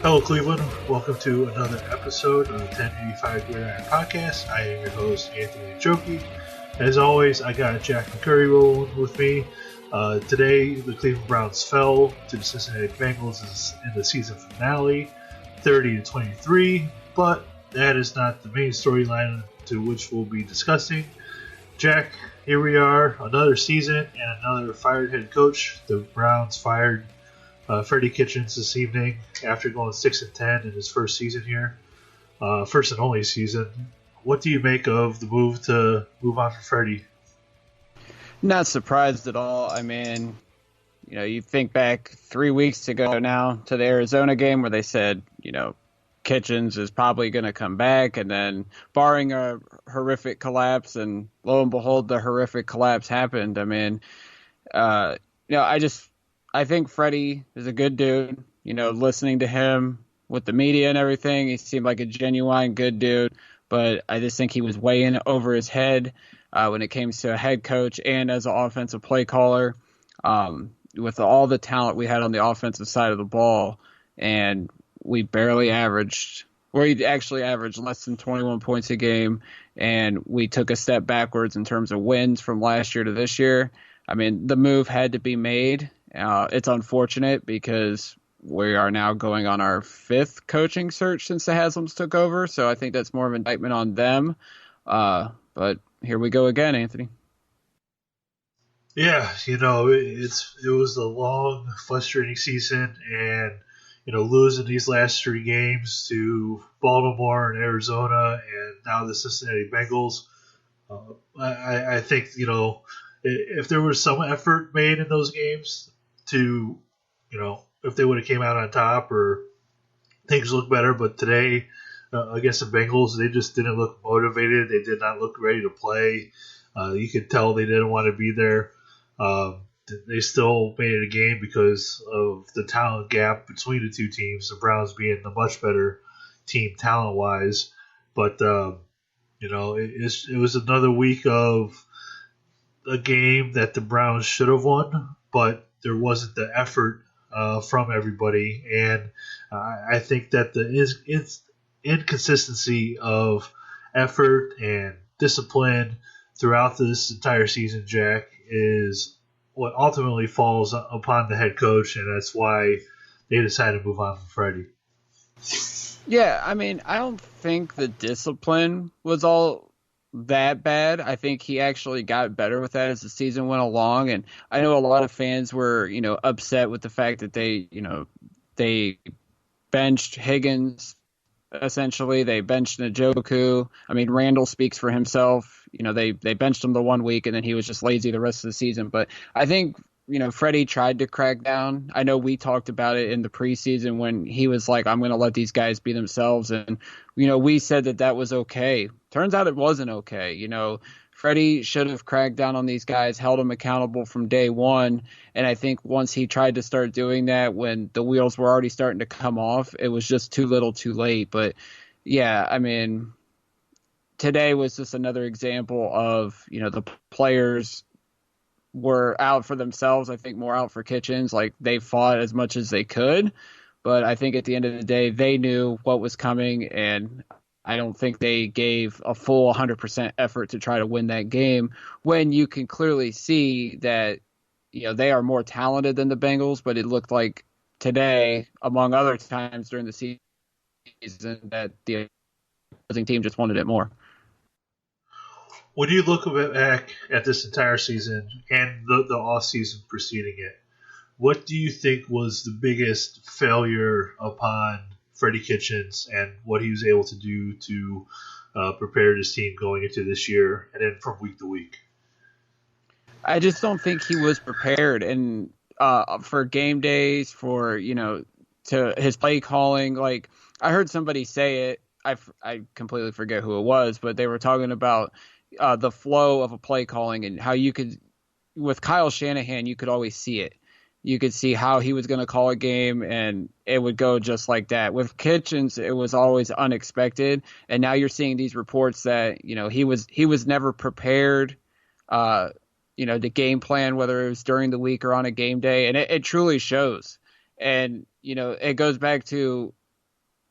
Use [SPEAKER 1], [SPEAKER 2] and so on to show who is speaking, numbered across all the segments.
[SPEAKER 1] Hello, Cleveland. Welcome to another episode of the 1085 Gridiron Podcast. I am your host, Anthony Choki. As always, I got Jack McCurry rolling with me. Today, the Cleveland Browns fell to the Cincinnati Bengals in the season finale, 30-23, but that is not the main storyline to which we'll be discussing. Jack, here we are, another season and another fired head coach. The Browns fired Freddie Kitchens this evening after going 6-10 in his first season here, first and only season. What do you make of the move to move on from Freddie?
[SPEAKER 2] Not surprised at all. I mean, you think back 3 weeks ago now to the Arizona game where they said, Kitchens is probably going to come back, and then barring a horrific collapse, and lo and behold, the horrific collapse happened. I mean, I think Freddie is a good dude. Listening to him with the media and everything, he seemed like a genuine good dude. But I just think he was way in over his head when it came to a head coach and as an offensive play caller. With all the talent we had on the offensive side of the ball, and we barely averaged, or he actually averaged less than 21 points a game, and we took a step backwards in terms of wins from last year to this year. I mean, the move had to be made. It's unfortunate because we are now going on our fifth coaching search since the Haslams took over, so I think that's more of an indictment on them. But here we go again, Anthony.
[SPEAKER 1] Yeah, it was a long, frustrating season, and losing these last three games to Baltimore and Arizona, and now the Cincinnati Bengals. I think if there was some effort made in those games to, if they would have came out on top or things looked better. But today, against the Bengals, they just didn't look motivated. They did not look ready to play. You could tell they didn't want to be there. They still made it a game because of the talent gap between the two teams, the Browns being the much better team talent-wise. But, it was another week of a game that the Browns should have won, but there wasn't the effort from everybody. And I think that the inconsistency of effort and discipline throughout this entire season, Jack, is what ultimately falls upon the head coach, and that's why they decided to move on from Freddie.
[SPEAKER 2] Yeah, I mean, I don't think the discipline was all that bad. I think he actually got better with that as the season went along, and I know a lot of fans were, upset with the fact that they benched Higgins. Essentially, they benched Njoku. I mean, Randall speaks for himself. They benched him the 1 week, and then he was just lazy the rest of the season. But I think, Freddie tried to crack down. I know we talked about it in the preseason when he was like, I'm going to let these guys be themselves. And, we said that was okay. Turns out it wasn't okay. Freddie should have cracked down on these guys, held them accountable from day one. And I think once he tried to start doing that when the wheels were already starting to come off, it was just too little too late. But, yeah, I mean, today was just another example of, the players were out for themselves. I think more out for Kitchens. Like, they fought as much as they could. But I think at the end of the day, they knew what was coming, and I don't think they gave a full 100% effort to try to win that game when you can clearly see that, they are more talented than the Bengals, but it looked like today, among other times during the season, that the opposing team just wanted it more.
[SPEAKER 1] When you look back at this entire season and the off-season preceding it, what do you think was the biggest failure upon Freddie Kitchens and what he was able to do to prepare his team going into this year and then from week to week?
[SPEAKER 2] I just don't think he was prepared, and for game days, for to his play calling. Like, I heard somebody say it. I completely forget who it was, but they were talking about the flow of a play calling and how you could, with Kyle Shanahan, you could always see it. You could see how he was going to call a game, and it would go just like that. With Kitchens, it was always unexpected, and now you're seeing these reports that he was never prepared, to game plan, whether it was during the week or on a game day, and it truly shows. And it goes back to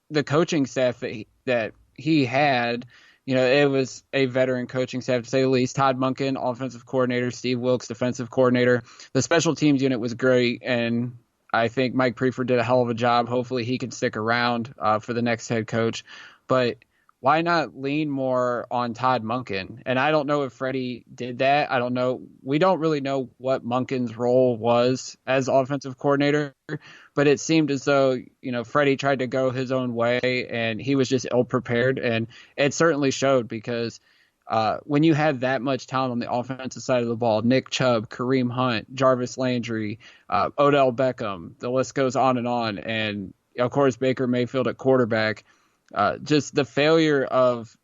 [SPEAKER 2] the coaching staff that he had, it was a veteran coaching staff, to say the least. Todd Monken, offensive coordinator, Steve Wilkes, defensive coordinator. The special teams unit was great, and I think Mike Prefer did a hell of a job. Hopefully he can stick around for the next head coach. But why not lean more on Todd Monken? And I don't know if Freddie did that. I don't know. We don't really know what Monken's role was as offensive coordinator, but it seemed as though, Freddie tried to go his own way and he was just ill-prepared. And it certainly showed, because when you have that much talent on the offensive side of the ball, Nick Chubb, Kareem Hunt, Jarvis Landry, Odell Beckham, the list goes on, and of course Baker Mayfield at quarterback, just the failure of,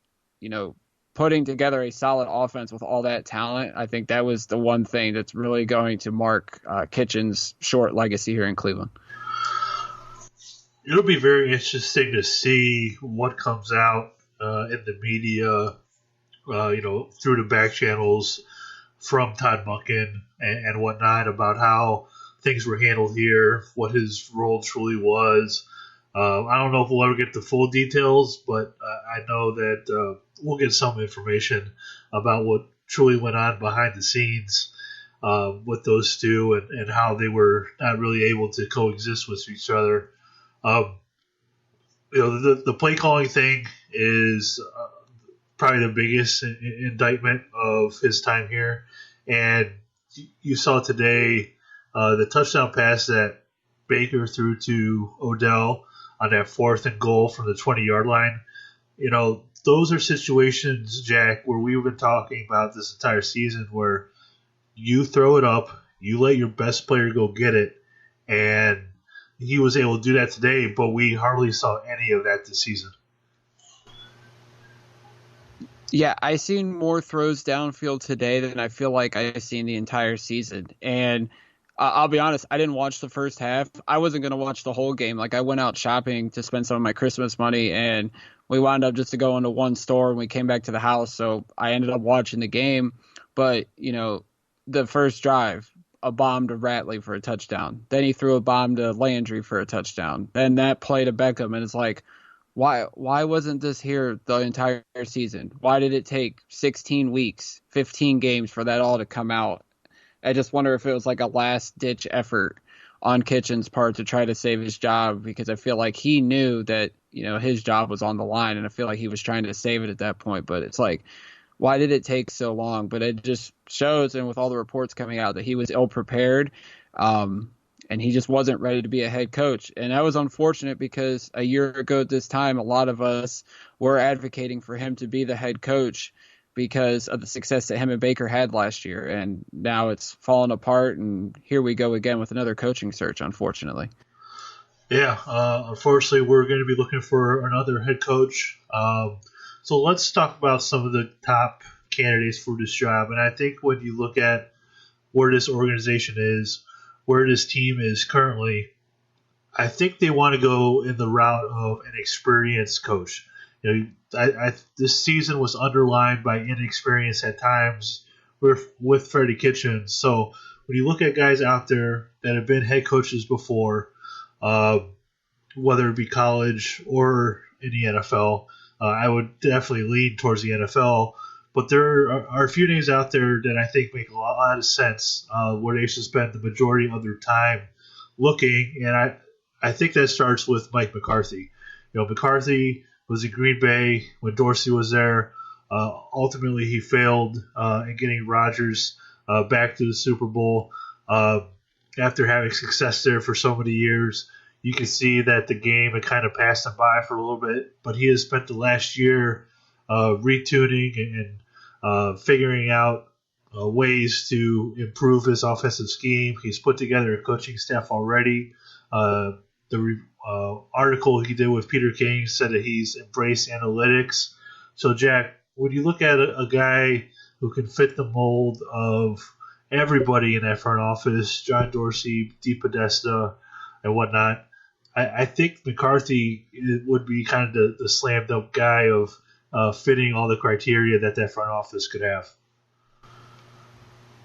[SPEAKER 2] putting together a solid offense with all that talent, I think that was the one thing that's really going to mark Kitchens' short legacy here in Cleveland.
[SPEAKER 1] It'll be very interesting to see what comes out in the media, through the back channels from Todd Monken and whatnot, about how things were handled here, what his role truly was. I don't know if we'll ever get the full details, but I know that we'll get some information about what truly went on behind the scenes with those two, and how they were not really able to coexist with each other. The play calling thing is probably the biggest indictment of his time here. And you saw today the touchdown pass that Baker threw to Odell on that 4th and goal from the 20-yard line. Those are situations, Jack, where we've been talking about this entire season, where you throw it up, you let your best player go get it, and he was able to do that today, but we hardly saw any of that this season.
[SPEAKER 2] Yeah, I seen more throws downfield today than I feel like I've seen the entire season. And I'll be honest, I didn't watch the first half. I wasn't going to watch the whole game. Like, I went out shopping to spend some of my Christmas money, and we wound up just to go into one store, and we came back to the house. So I ended up watching the game. But, the first drive, a bomb to Ratley for a touchdown. Then he threw a bomb to Landry for a touchdown. Then that play to Beckham, and it's like, why wasn't this here the entire season? Why did it take 16 weeks, 15 games for that all to come out? I just wonder if it was like a last-ditch effort on Kitchens' part to try to save his job, because I feel like he knew that, his job was on the line, and I feel like he was trying to save it at that point. But it's like, why did it take so long? But it just shows, and with all the reports coming out, that he was ill-prepared, and he just wasn't ready to be a head coach. And that was unfortunate, because a year ago at this time, a lot of us were advocating for him to be the head coach because of the success that him and Baker had last year. And now it's fallen apart, and here we go again with another coaching search, unfortunately.
[SPEAKER 1] Yeah, unfortunately, we're going to be looking for another head coach. So let's talk about some of the top candidates for this job. And I think when you look at where this organization is, where this team is currently, I think they want to go in the route of an experienced coach. This season was underlined by inexperience at times with Freddie Kitchens. So when you look at guys out there that have been head coaches before, whether it be college or in the NFL, I would definitely lean towards the NFL. But there are a few names out there that I think make a lot of sense, where they should spend the majority of their time looking. And I think that starts with Mike McCarthy. McCarthy was in Green Bay when Dorsey was there. Ultimately, he failed in getting Rodgers back to the Super Bowl. After having success there for so many years, you can see that the game had kind of passed him by for a little bit. But he has spent the last year retuning and figuring out ways to improve his offensive scheme. He's put together a coaching staff already. The article he did with Peter King said that he's embraced analytics. So, Jack, when you look at a guy who can fit the mold of everybody in that front office, John Dorsey, DePodesta, and whatnot, I think McCarthy would be kind of the slam dunk guy of fitting all the criteria that front office could have.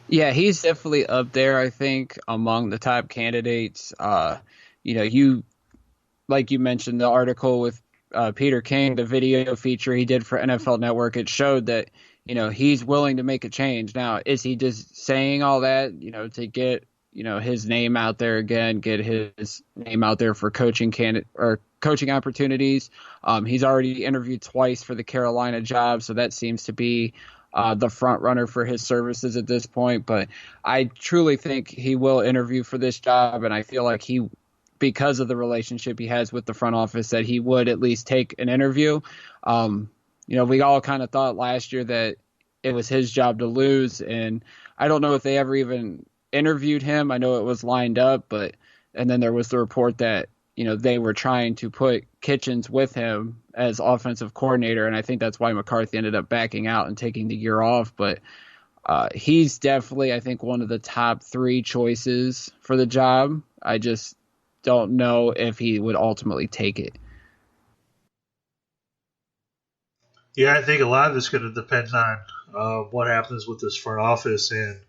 [SPEAKER 2] Yeah, he's definitely up there, I think, among the top candidates. You like you mentioned, the article with Peter King, the video feature he did for NFL Network, it showed that, he's willing to make a change. Now, is he just saying all that, to get, his name out there again, get his name out there for coaching opportunities? He's already interviewed twice for the Carolina job, so that seems to be the front runner for his services at this point. But I truly think he will interview for this job, and I feel like because of the relationship he has with the front office, that he would at least take an interview. We all kind of thought last year that it was his job to lose, and I don't know if they ever even interviewed him. I know it was lined up, and then there was the report that, they were trying to put Kitchens with him as offensive coordinator, and I think that's why McCarthy ended up backing out and taking the year off. But he's definitely, I think, one of the top 3 choices for the job. I just don't know if he would ultimately take it.
[SPEAKER 1] Yeah, I think a lot of it's going to depend on what happens with this front office and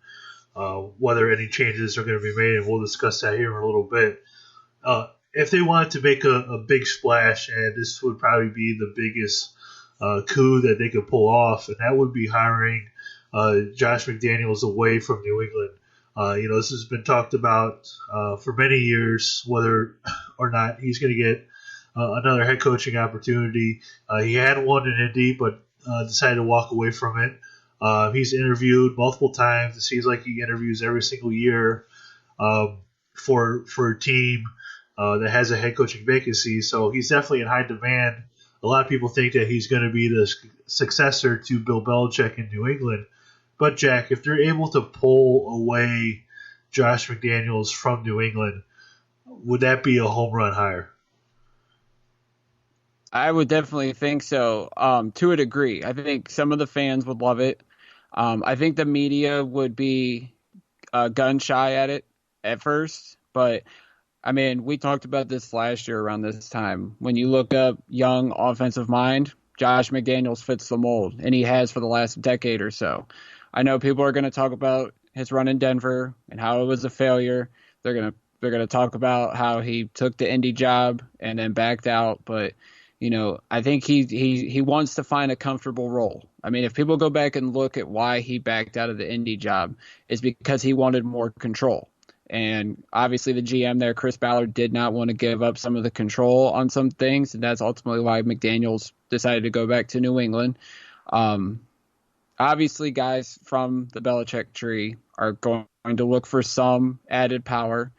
[SPEAKER 1] whether any changes are going to be made, and we'll discuss that here in a little bit. If they wanted to make a big splash, and this would probably be the biggest coup that they could pull off, and that would be hiring Josh McDaniels away from New England. This has been talked about for many years, whether or not he's going to get another head coaching opportunity. He had one in Indy, but decided to walk away from it. He's interviewed multiple times. It seems like he interviews every single year for a team that has a head coaching vacancy. So he's definitely in high demand. A lot of people think that he's going to be the successor to Bill Belichick in New England. But, Jack, if they're able to pull away Josh McDaniels from New England, would that be a home run hire?
[SPEAKER 2] I would definitely think so, to a degree. I think some of the fans would love it. I think the media would be gun shy at it at first. But, I mean, we talked about this last year around this time. When you look up young offensive mind, Josh McDaniels fits the mold, and he has for the last decade or so. I know people are going to talk about his run in Denver and how it was a failure. They're going to talk about how he took the Indy job and then backed out. But, I think he wants to find a comfortable role. I mean, if people go back and look at why he backed out of the Indy job, it's because he wanted more control. And obviously the GM there, Chris Ballard, did not want to give up some of the control on some things. And that's ultimately why McDaniels decided to go back to New England. Obviously, guys from the Belichick tree are going to look for some added power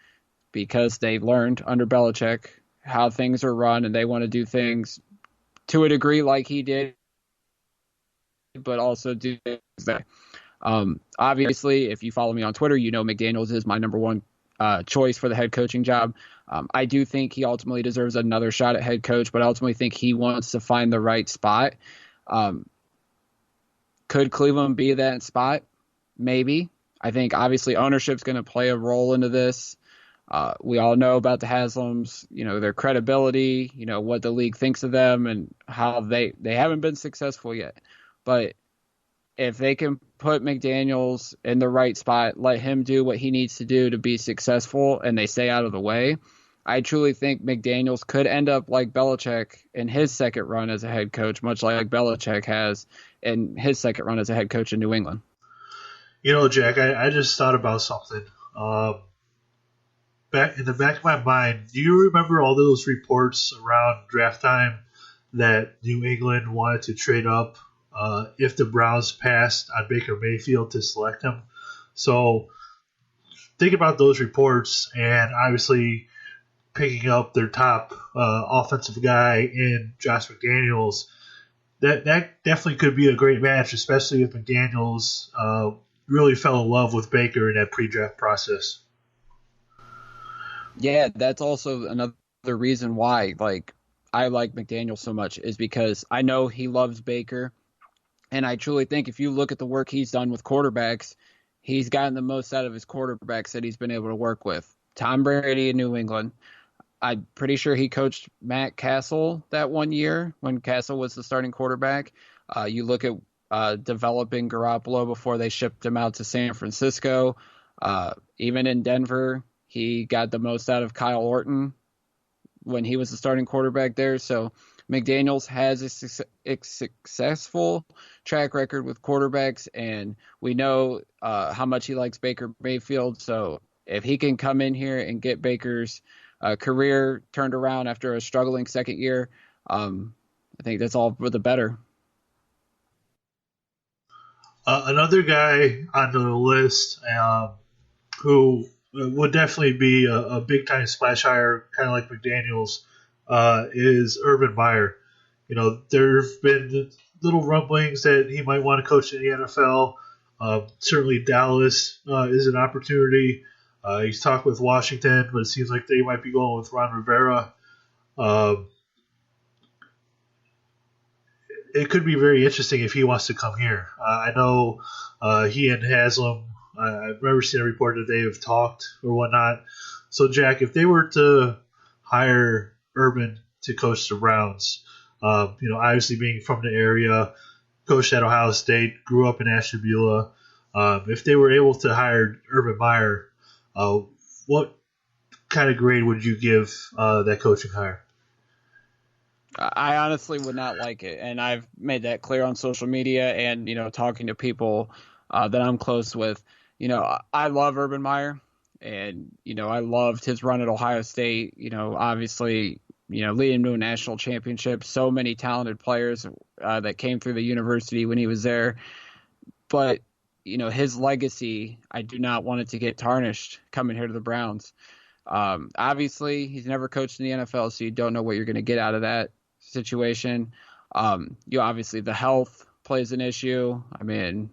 [SPEAKER 2] because they learned under Belichick how things are run, and they want to do things to a degree like he did, but also do things that obviously, if you follow me on Twitter, McDaniels is my number one choice for the head coaching job. I do think he ultimately deserves another shot at head coach, but I ultimately think he wants to find the right spot. Could Cleveland be that spot? Maybe. I think obviously ownership's going to play a role into this. We all know about the Haslams, their credibility, what the league thinks of them and how they haven't been successful yet. But if they can put McDaniels in the right spot, let him do what he needs to do to be successful, and they stay out of the way, I truly think McDaniels could end up like Belichick in his second run as a head coach, much like Belichick has in his second run as a head coach in New England.
[SPEAKER 1] Jack, I just thought about something. Back in the back of my mind, do you remember all those reports around draft time that New England wanted to trade up if the Browns passed on Baker Mayfield to select him? So think about those reports, and obviously picking up their top offensive guy in Josh McDaniels. That definitely could be a great match, especially if McDaniels really fell in love with Baker in that pre-draft process.
[SPEAKER 2] Yeah, that's also another reason why I like McDaniels so much, is because I know he loves Baker. And I truly think if you look at the work he's done with quarterbacks, he's gotten the most out of his quarterbacks that he's been able to work with. Tom Brady in New England. I'm pretty sure he coached Matt Castle that one year when Castle was the starting quarterback. You look at developing Garoppolo before they shipped him out to San Francisco. Even in Denver, he got the most out of Kyle Orton when he was the starting quarterback there. So McDaniels has a successful track record with quarterbacks, and we know how much he likes Baker Mayfield. So if he can come in here and get Baker's career turned around after a struggling second year, I think that's all for the better.
[SPEAKER 1] Another guy on the list who would definitely be a big-time splash hire, kind of like McDaniels, is Urban Meyer. There have been little rumblings that he might want to coach in the NFL. Certainly Dallas is an opportunity. He's talked with Washington, but it seems like they might be going with Ron Rivera. It could be very interesting if he wants to come here. I know he and Haslam, I've never seen a report that they have talked or whatnot. So, Jack, if they were to hire Urban to coach the Browns, obviously being from the area, coached at Ohio State, grew up in Ashtabula, if they were able to hire Urban Meyer, what kind of grade would you give that coaching hire?
[SPEAKER 2] I honestly would not like it, and I've made that clear on social media and, talking to people that I'm close with. I love Urban Meyer, and, I loved his run at Ohio State, obviously, leading to a national championship, so many talented players that came through the university when he was there. But, his legacy, I do not want it to get tarnished coming here to the Browns. Obviously, he's never coached in the NFL, so you don't know what you're going to get out of that situation. Obviously the health plays an issue. I mean,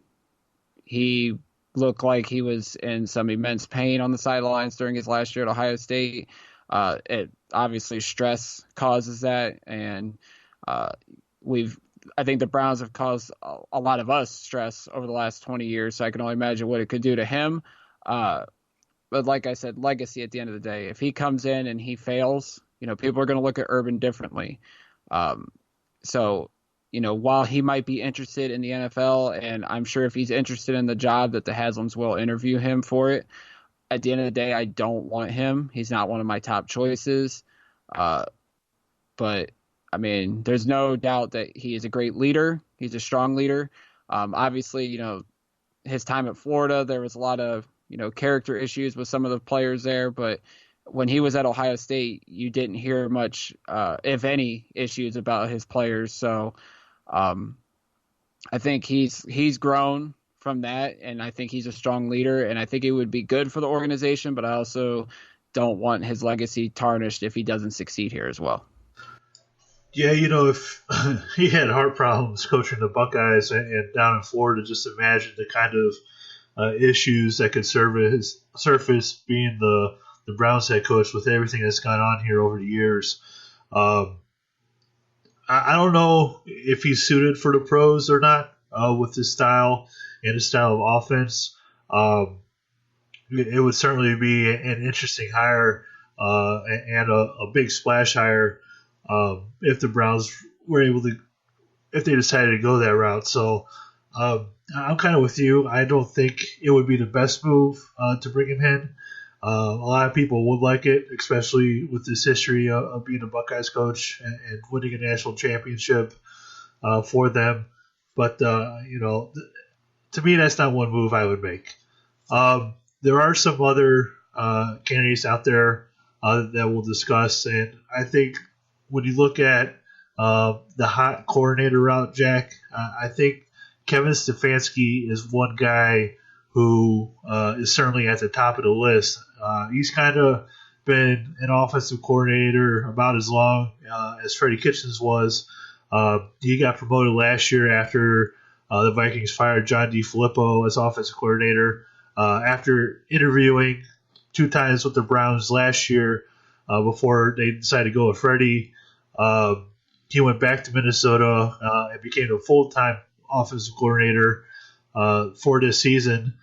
[SPEAKER 2] he looked like he was in some immense pain on the sidelines during his last year at Ohio State. It obviously stress causes that, and I think the Browns have caused a lot of us stress over the last 20 years, so I can only imagine what it could do to him. But like I said, legacy at the end of the day. If he comes in and he fails, people are going to look at Urban differently. So, while he might be interested in the NFL, and I'm sure if he's interested in the job that the Haslams will interview him for it, at the end of the day, I don't want him. He's not one of my top choices. But, I mean, there's no doubt that he is a great leader. He's a strong leader. Obviously, his time at Florida, there was a lot of, character issues with some of the players there, but when he was at Ohio State, you didn't hear much, if any, issues about his players. So I think he's grown from that, and I think he's a strong leader, and I think it would be good for the organization, but I also don't want his legacy tarnished if he doesn't succeed here as well.
[SPEAKER 1] Yeah, if he had heart problems coaching the Buckeyes and down in Florida, just imagine the kind of issues that could surface being the Browns head coach with everything that's gone on here over the years. I don't know if he's suited for the pros or not with his style and his style of offense. It would certainly be an interesting hire and a big splash hire if the Browns were able to, if they decided to go that route. So I'm kind of with you. I don't think it would be the best move to bring him in. A lot of people would like it, especially with this history of being a Buckeyes coach and winning a national championship for them. But, to me, that's not one move I would make. There are some other candidates out there that we'll discuss. And I think when you look at the hot coordinator route, Jack, I think Kevin Stefanski is one guy who is certainly at the top of the list. He's kind of been an offensive coordinator about as long as Freddie Kitchens was. He got promoted last year after the Vikings fired John DeFilippo as offensive coordinator. After interviewing 2 times with the Browns last year before they decided to go with Freddie, he went back to Minnesota and became a full-time offensive coordinator for this season.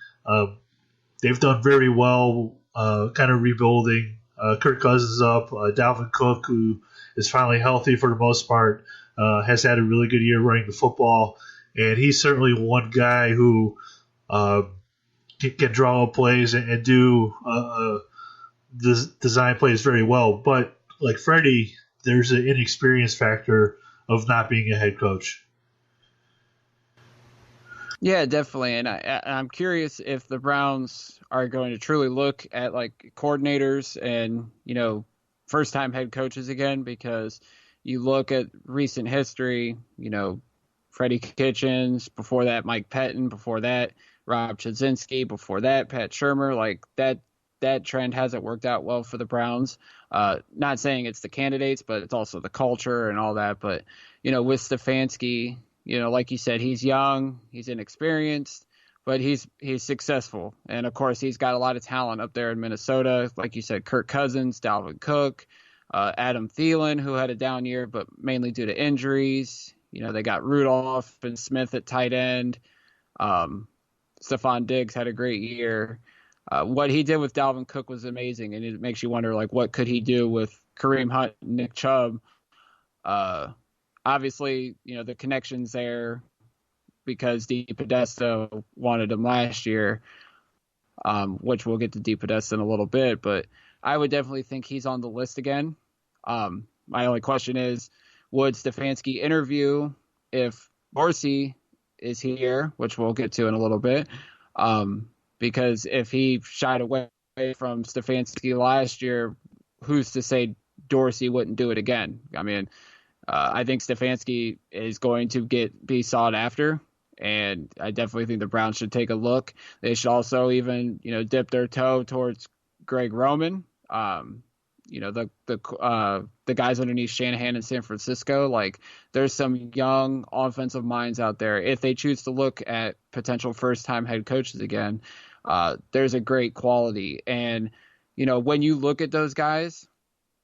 [SPEAKER 1] They've done very well, kind of rebuilding. Kirk Cousins up. Dalvin Cook, who is finally healthy for the most part, has had a really good year running the football. And he's certainly one guy who can draw up plays and do design plays very well. But like Freddie, there's an inexperience factor of not being a head coach.
[SPEAKER 2] Yeah, definitely. And I'm curious if the Browns are going to truly look at like coordinators and, first time head coaches again, because you look at recent history, Freddie Kitchens, before that, Mike Pettin, before that, Rob Chudzinski, before that, Pat Shurmur, like that trend hasn't worked out well for the Browns. Not saying it's the candidates, but it's also the culture and all that. But, with Stefanski, like you said, he's young, he's inexperienced, but he's successful. And, of course, he's got a lot of talent up there in Minnesota. Like you said, Kirk Cousins, Dalvin Cook, Adam Thielen, who had a down year, but mainly due to injuries. They got Rudolph and Smith at tight end. Stephon Diggs had a great year. What he did with Dalvin Cook was amazing, and it makes you wonder, like, what could he do with Kareem Hunt and Nick Chubb? Obviously, the connections there because DePodesta wanted him last year, which we'll get to DePodesta in a little bit, but I would definitely think he's on the list again. My only question is, would Stefanski interview if Dorsey is here, which we'll get to in a little bit? Because if he shied away from Stefanski last year, who's to say Dorsey wouldn't do it again? I mean, I think Stefanski is going to be sought after, and I definitely think the Browns should take a look. They should also even, dip their toe towards Greg Roman. The guys underneath Shanahan in San Francisco, like there's some young offensive minds out there. If they choose to look at potential first-time head coaches again, there's a great quality. And, when you look at those guys,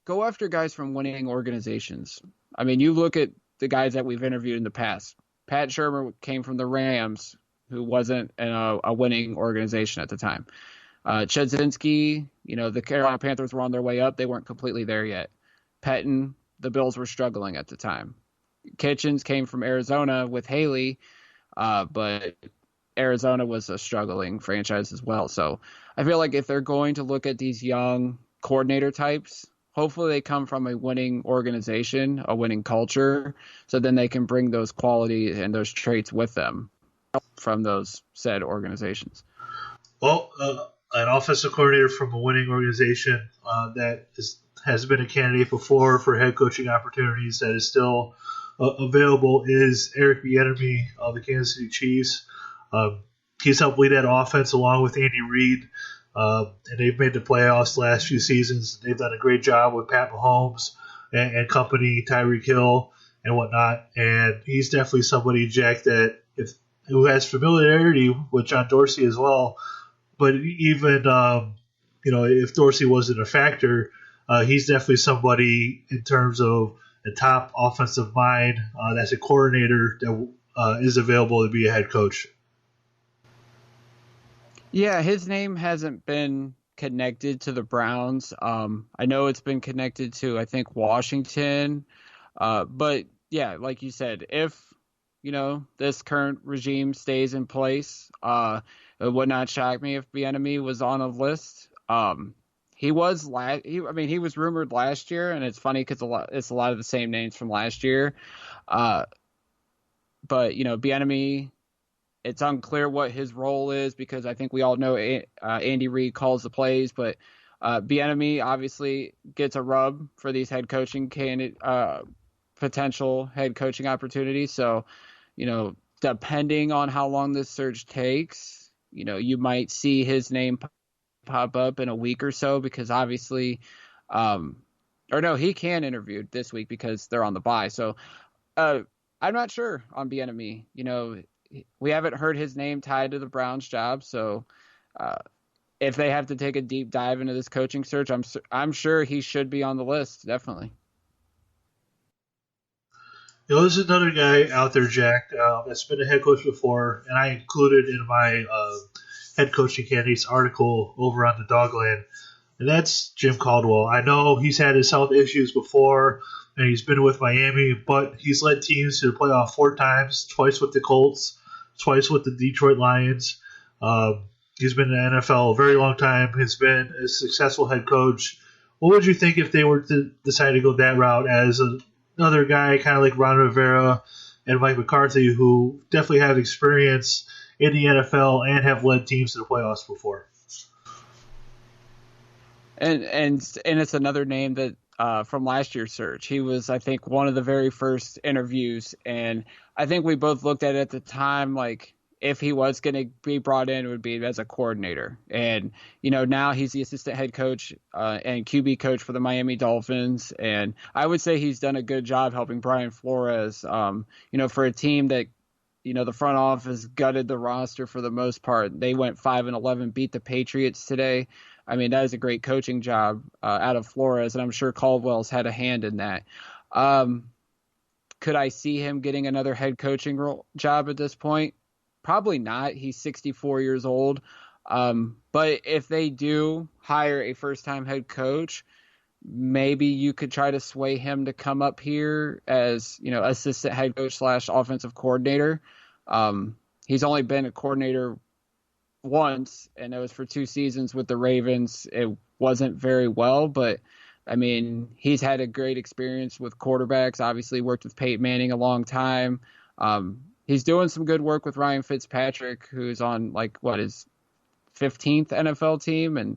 [SPEAKER 2] go after guys from winning organizations. I mean, you look at the guys that we've interviewed in the past. Pat Shurmur came from the Rams, who wasn't in a winning organization at the time. Chudzinski, the Carolina Panthers were on their way up. They weren't completely there yet. Pettin, the Bills were struggling at the time. Kitchens came from Arizona with Haley, but Arizona was a struggling franchise as well. So I feel like if they're going to look at these young coordinator types, hopefully they come from a winning organization, a winning culture, so then they can bring those qualities and those traits with them from those said organizations.
[SPEAKER 1] Well, an offensive coordinator from a winning organization has been a candidate before for head coaching opportunities that is still available is Eric Bieniemy of the Kansas City Chiefs. He's helped lead that offense along with Andy Reid, and they've made the playoffs the last few seasons. They've done a great job with Pat Mahomes and company, Tyreek Hill and whatnot. And he's definitely somebody, Jack, who has familiarity with John Dorsey as well. But even if Dorsey wasn't a factor, he's definitely somebody in terms of a top offensive mind that's a coordinator that is available to be a head coach.
[SPEAKER 2] Yeah, his name hasn't been connected to the Browns. I know it's been connected to, I think, Washington. But, yeah, like you said, if, this current regime stays in place, it would not shock me if Bieniemy was on a list. He was he was rumored last year, and it's funny because it's a lot of the same names from last year. But Bieniemy, it's unclear what his role is because I think we all know Andy Reid calls the plays, but Bieniemy obviously gets a rub for these head coaching potential head coaching opportunities. So, depending on how long this search takes, you might see his name pop up in a week or so because obviously, he can interview this week because they're on the bye. So I'm not sure on Bieniemy. We haven't heard his name tied to the Browns job. So if they have to take a deep dive into this coaching search, I'm sure he should be on the list. Definitely.
[SPEAKER 1] There's another guy out there, Jack, that's been a head coach before, and I included in my head coaching candidates article over on the Dogland, and that's Jim Caldwell. I know he's had his health issues before, and he's been with Miami, but he's led teams to the playoff 4 times, twice with the Colts, twice with the Detroit Lions. He's been in the NFL a very long time. He's been a successful head coach. What would you think if they were to decide to go that route as another guy kind of like Ron Rivera and Mike McCarthy, who definitely have experience in the NFL and have led teams to the playoffs before.
[SPEAKER 2] And it's another name that from last year's search. He was, I think, one of the very first interviews, and I think we both looked at it at the time like if he was going to be brought in, it would be as a coordinator. And now he's the assistant head coach and QB coach for the Miami Dolphins, and I would say he's done a good job helping Brian Flores. For a team that the front office gutted the roster for the most part. They went 5-11, beat the Patriots today. I mean, that is a great coaching job out of Flores, and I'm sure Caldwell's had a hand in that. Could I see him getting another head coaching job at this point? Probably not. He's 64 years old. But if they do hire a first-time head coach, maybe you could try to sway him to come up here as, assistant head coach / offensive coordinator. He's only been a coordinator once, and it was for 2 seasons with the Ravens. It wasn't very well, but I mean, he's had a great experience with quarterbacks, obviously worked with Peyton Manning a long time. He's doing some good work with Ryan Fitzpatrick, who's on his 15th NFL team, and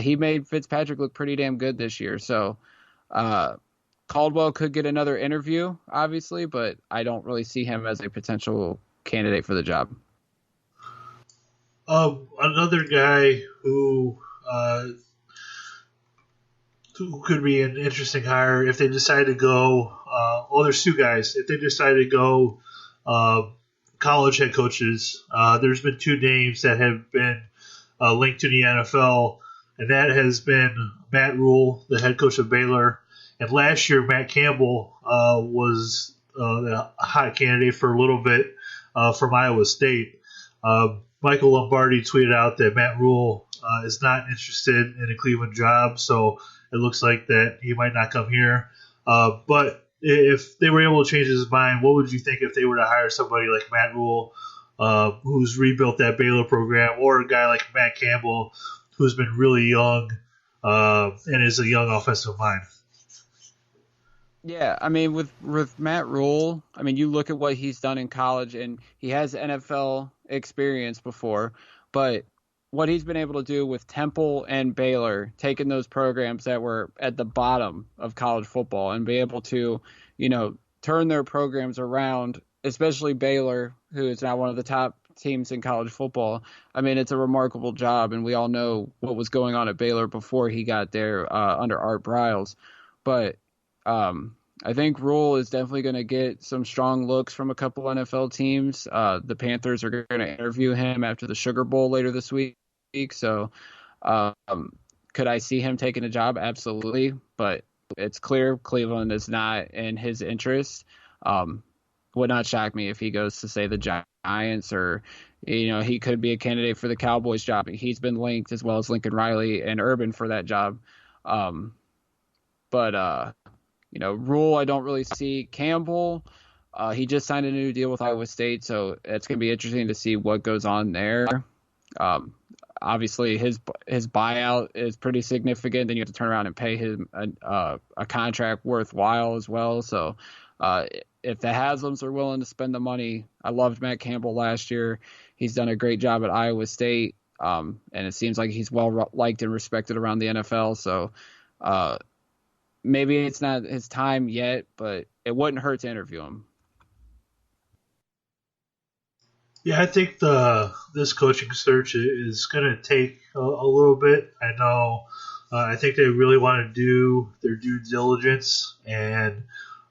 [SPEAKER 2] he made Fitzpatrick look pretty damn good this year. So Caldwell could get another interview, obviously, but I don't really see him as a potential candidate for the job.
[SPEAKER 1] Another guy who could be an interesting hire if they decide to go. There's 2 guys. If they decide to go college head coaches, there's been 2 names that have been linked to the NFL, and that has been Matt Rule, the head coach of Baylor, and last year Matt Campbell was a hot candidate for a little bit from Iowa State. Michael Lombardi tweeted out that Matt Rule is not interested in a Cleveland job, so it looks like that he might not come here. But if they were able to change his mind, what would you think if they were to hire somebody like Matt Rule, who's rebuilt that Baylor program, or a guy like Matt Campbell, who's been really young and is a young offensive mind?
[SPEAKER 2] Yeah, I mean, with Matt Rule, I mean, you look at what he's done in college, and he has NFL experience before, but what he's been able to do with Temple and Baylor, taking those programs that were at the bottom of college football and be able to, turn their programs around, especially Baylor, who is now one of the top teams in college football. I mean, it's a remarkable job, and we all know what was going on at Baylor before he got there under Art Briles. But I think Rule is definitely going to get some strong looks from a couple NFL teams. The Panthers are going to interview him after the Sugar Bowl later this week. So could I see him taking a job? Absolutely. But it's clear Cleveland is not in his interest. Would not shock me if he goes to, say, the Giants, or, he could be a candidate for the Cowboys job. He's been linked, as well as Lincoln Riley and Urban, for that job. Rule, I don't really see. Campbell, he just signed a new deal with Iowa State, so it's going to be interesting to see what goes on there. Obviously, his buyout is pretty significant. Then you have to turn around and pay him a contract worthwhile as well. So if the Haslams are willing to spend the money, I loved Matt Campbell last year. He's done a great job at Iowa State, and it seems like he's well liked and respected around the NFL. So maybe it's not his time yet, but it wouldn't hurt to interview him.
[SPEAKER 1] Yeah, I think this coaching search is going to take a little bit. I know. I think they really want to do their due diligence, and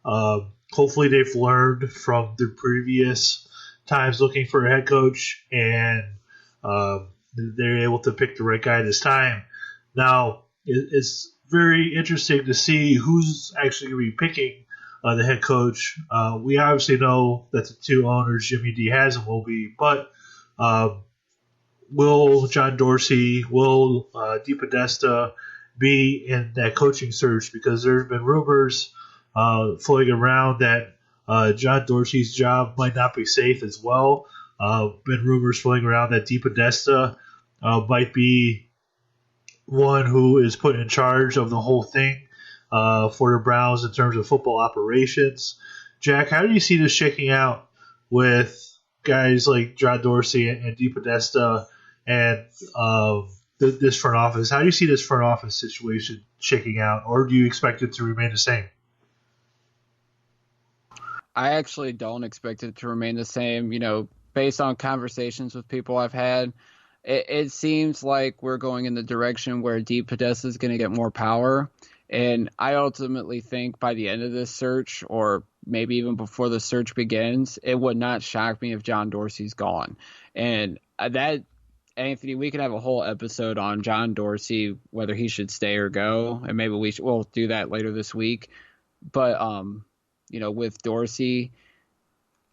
[SPEAKER 1] hopefully they've learned from their previous times looking for a head coach, and they're able to pick the right guy this time. Now, it's very interesting to see who's actually going to be picking the head coach. We obviously know that the 2 owners, Jimmy D. Haslam, will be, but will John Dorsey, will DePodesta be in that coaching search? Because there have been rumors floating around that John Dorsey's job might not be safe as well. Been rumors floating around that DePodesta might be one who is put in charge of the whole thing. for the Browns in terms of football operations. Jack, how do you see this shaking out with guys like John Dorsey and DePodesta and this front office? How do you see this front office situation shaking out, or do you expect it to remain the same?
[SPEAKER 2] I actually don't expect it to remain the same. Based on conversations with people I've had, it seems like we're going in the direction where DePodesta is going to get more power. And I ultimately think by the end of this search, or maybe even before the search begins, it would not shock me if John Dorsey's gone. And that, Anthony, we could have a whole episode on John Dorsey, whether he should stay or go, and maybe we'll do that later this week. But with Dorsey,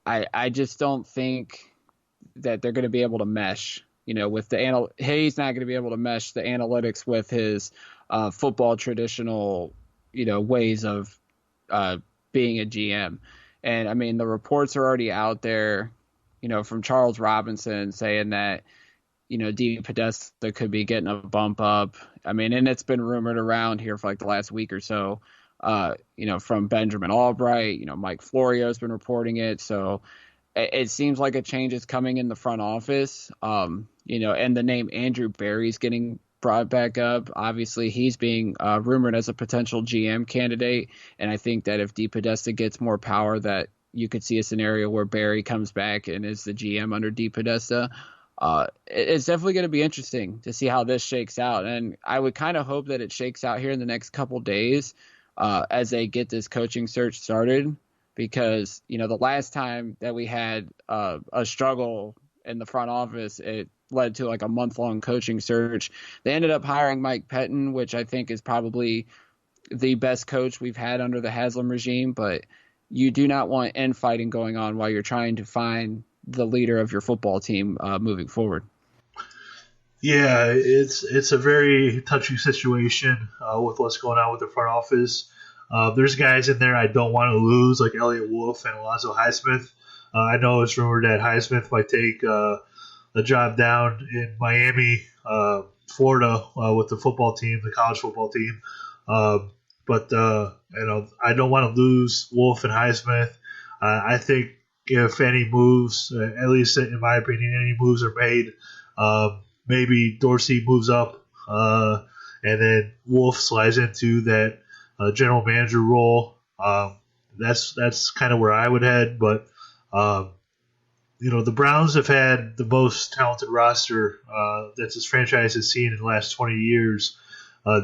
[SPEAKER 2] I just don't think that they're going to be able to mesh. With he's not going to be able to mesh the analytics with his football traditional, ways of being a GM. And I mean, the reports are already out there, from Charles Robinson saying that, DePodesta could be getting a bump up. I mean, and it's been rumored around here for like the last week or so, from Benjamin Albright, Mike Florio's been reporting it. So it seems like a change is coming in the front office, and the name Andrew Berry's getting brought back up. Obviously, he's being rumored as a potential GM candidate, and I think that if DePodesta gets more power, that you could see a scenario where Berry comes back and is the GM under DePodesta. It's definitely going to be interesting to see how this shakes out, and I would kind of hope that it shakes out here in the next couple days as they get this coaching search started, because the last time that we had a struggle in the front office, it led to like a month-long coaching search. They ended up hiring Mike Pettin, which I think is probably the best coach we've had under the Haslam regime, but you do not want infighting going on while you're trying to find the leader of your football team moving forward.
[SPEAKER 1] Yeah, it's a very touchy situation with what's going on with the front office. There's guys in there I don't want to lose, like Elliott Wolf and Alonzo Highsmith. I know it's rumored that Highsmith might take a job down in Miami, Florida, with the football team, the college football team. But I don't want to lose Wolf and Highsmith. I think if any moves, at least in my opinion, any moves are made, maybe Dorsey moves up, and then Wolf slides into that general manager role. That's kind of where I would head. But the Browns have had the most talented roster that this franchise has seen in the last 20 years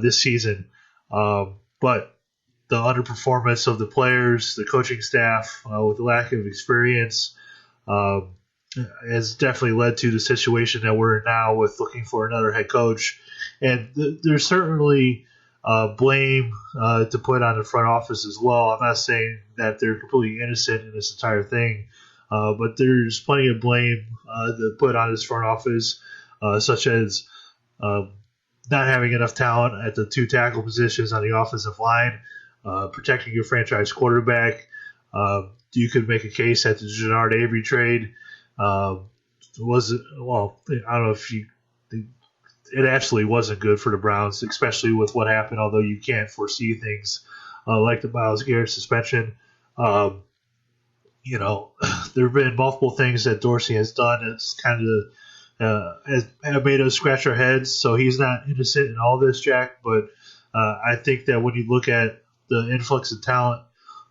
[SPEAKER 1] this season. But the underperformance of the players, the coaching staff, with the lack of experience, has definitely led to the situation that we're in now with looking for another head coach. And there's certainly blame to put on the front office as well. I'm not saying that they're completely innocent in this entire thing, but there's plenty of blame to put on this front office, such as not having enough talent at the two tackle positions on the offensive line, protecting your franchise quarterback. You could make a case that the Jannard Avery trade wasn't, well, I don't know if it actually wasn't good for the Browns, especially with what happened, although you can't foresee things like the Myles Garrett suspension. There have been multiple things that Dorsey has done that's kind of have made us scratch our heads. So he's not innocent in all this, Jack. But I think that when you look at the influx of talent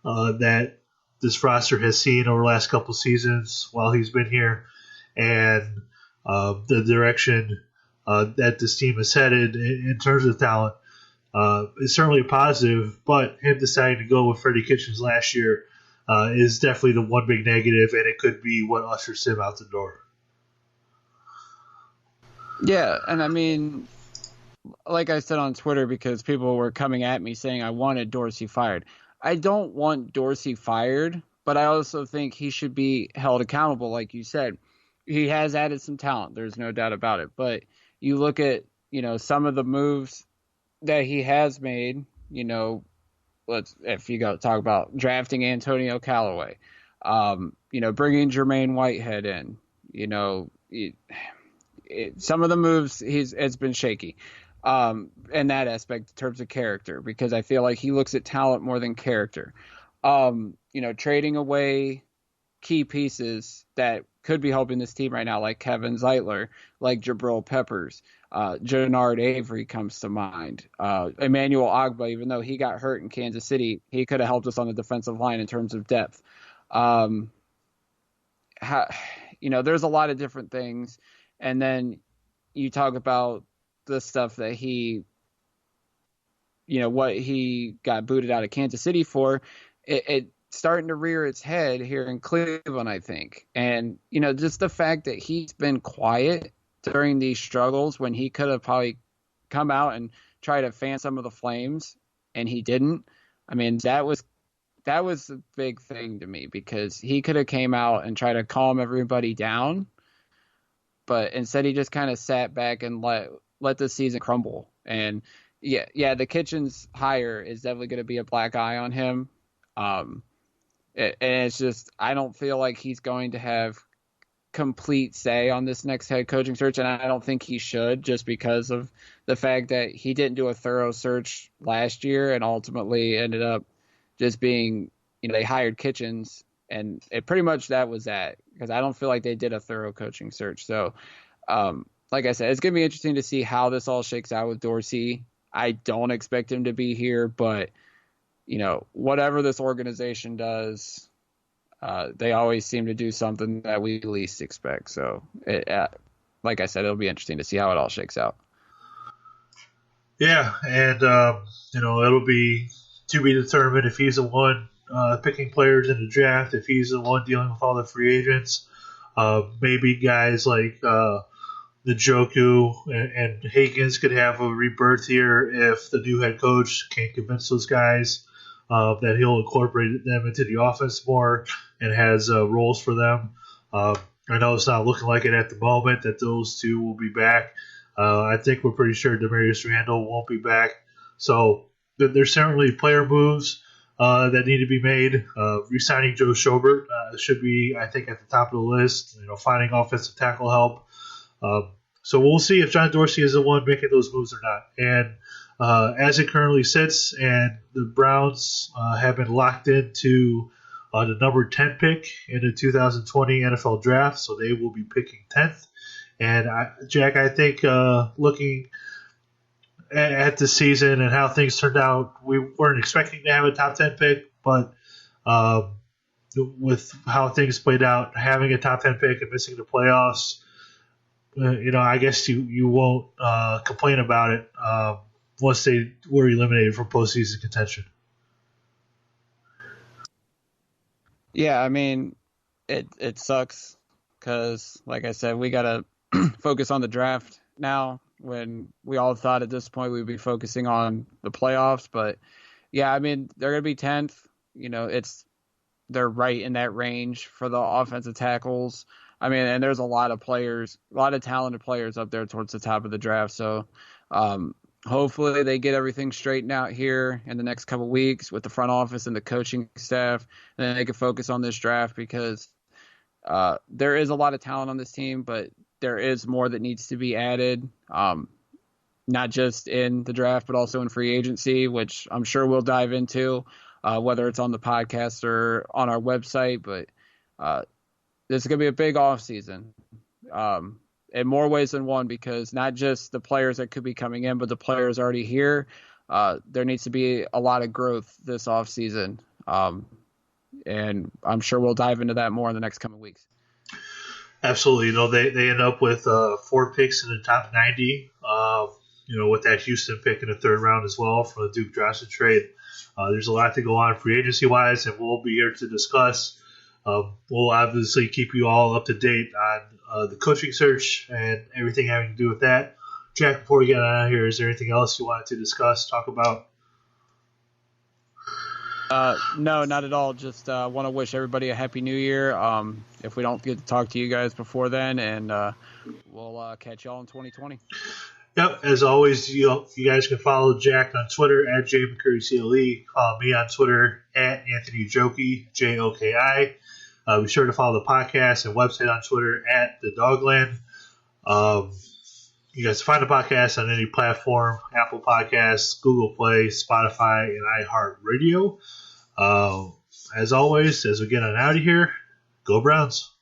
[SPEAKER 1] that this roster has seen over the last couple of seasons while he's been here, and the direction that this team is headed in terms of talent, is certainly positive. But him deciding to go with Freddie Kitchens last year is definitely the one big negative, and it could be what ushers him out the door.
[SPEAKER 2] Yeah, and I mean, like I said on Twitter, because people were coming at me saying I wanted Dorsey fired. I don't want Dorsey fired, but I also think he should be held accountable, like you said. He has added some talent. There's no doubt about it. But you look at, some of the moves that he has made, if you go talk about drafting Antonio Callaway, bringing Jermaine Whitehead in, some of the moves it's been shaky. in that aspect in terms of character, because I feel like he looks at talent more than character. Trading away key pieces that could be helping this team right now, like Kevin Zeitler, like Jabril Peppers, Jannard Avery comes to mind. Emmanuel Ogbah, even though he got hurt in Kansas City, he could have helped us on the defensive line in terms of depth. There's a lot of different things. And then you talk about the stuff that what he got booted out of Kansas City for. It starting to rear its head here in Cleveland, I think. And, just the fact that he's been quiet during these struggles when he could have probably come out and tried to fan some of the flames, and he didn't. I mean, that was a big thing to me, because he could have came out and tried to calm everybody down, but instead he just kind of sat back and let the season crumble. And yeah, the Kitchens hire is definitely going to be a black eye on him. And it's just, I don't feel like he's going to have complete say on this next head coaching search, and I don't think he should, just because of the fact that he didn't do a thorough search last year and ultimately ended up just being, they hired Kitchens, and it pretty much that was that, because I don't feel like they did a thorough coaching search. So, like I said, it's going to be interesting to see how this all shakes out with Dorsey. I don't expect him to be here, but whatever this organization does, they always seem to do something that we least expect. So, like I said, it'll be interesting to see how it all shakes out.
[SPEAKER 1] Yeah, and it'll be to be determined if he's the one picking players in the draft, if he's the one dealing with all the free agents. Maybe guys like Njoku and Higgins could have a rebirth here if the new head coach can't convince those guys that he'll incorporate them into the offense more and has roles for them. I know it's not looking like it at the moment that those two will be back. I think we're pretty sure Demarius Randall won't be back. So there's certainly player moves that need to be made. Re-signing Joe Schobert should be, I think, at the top of the list. Finding offensive tackle help. So we'll see if John Dorsey is the one making those moves or not. And as it currently sits, and the Browns have been locked into the number 10 pick in the 2020 NFL Draft, so they will be picking 10th. And Jack, I think looking at the season and how things turned out, we weren't expecting to have a top 10 pick, but with how things played out, having a top 10 pick and missing the playoffs, I guess you won't complain about it once they were eliminated from postseason contention.
[SPEAKER 2] Yeah, I mean, it sucks because, like I said, we got to focus on the draft now, when we all thought at this point we'd be focusing on the playoffs. But yeah, I mean, they're going to be 10th. They're right in that range for the offensive tackles. I mean, and there's a lot of players, a lot of talented players up there towards the top of the draft. So hopefully they get everything straightened out here in the next couple of weeks with the front office and the coaching staff, and then they can focus on this draft, because there is a lot of talent on this team, but there is more that needs to be added, not just in the draft, but also in free agency, which I'm sure we'll dive into, whether it's on the podcast or on our website. But this is going to be a big offseason in more ways than one, because not just the players that could be coming in, but the players already here. There needs to be a lot of growth this offseason, and I'm sure we'll dive into that more in the next coming weeks.
[SPEAKER 1] Absolutely. They end up with 4 picks in the top 90, with that Houston pick in the 3rd round as well for the Duke Johnson trade. There's a lot to go on free agency-wise, and we'll be here to discuss. We'll obviously keep you all up to date on the coaching search and everything having to do with that. Jack, before we get out of here, is there anything else you wanted to discuss, talk about?
[SPEAKER 2] No, not at all. Just want to wish everybody a happy new year. If we don't get to talk to you guys before then, and we'll catch y'all in 2020.
[SPEAKER 1] Yep. As always, you guys can follow Jack on Twitter at JMcCurryCLE. Follow me on Twitter at Anthony Joki, Joki. Be sure to follow the podcast and website on Twitter at The Dogland. You guys find the podcast on any platform: Apple Podcasts, Google Play, Spotify, and iHeartRadio. As always, as we get on out of here, go Browns.